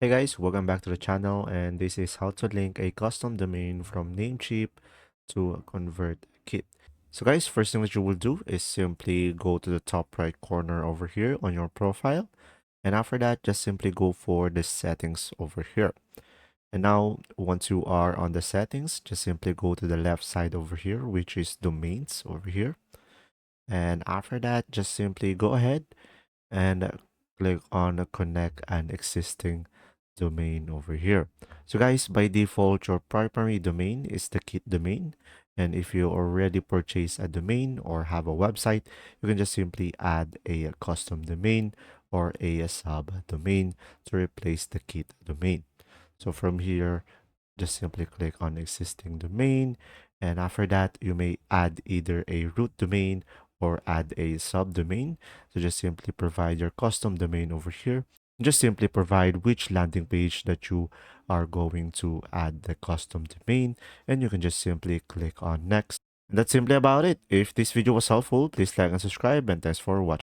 Hey guys, welcome back to the channel, and this is how to link a custom domain from Namecheap to a ConvertKit. So guys, first thing that you will do is simply go to the top right corner over here on your profile, and after that just simply go for the settings over here. And now once you are on the settings, just simply go to the left side over here, which is domains over here. And after that, just simply go ahead and click on connect an existing domain over here. So guys, by default, your primary domain is the kit domain. And if you already purchase a domain or have a website, you can just simply add a custom domain or a sub domain to replace the kit domain. So from here, just simply click on existing domain. And after that, you may add either a root domain or add a subdomain. So just simply provide your custom domain over here. Just simply provide which landing page that you are going to add the custom domain, and you can just simply click on next. And that's simply about it. If this video was helpful, please like and subscribe, and thanks for watching.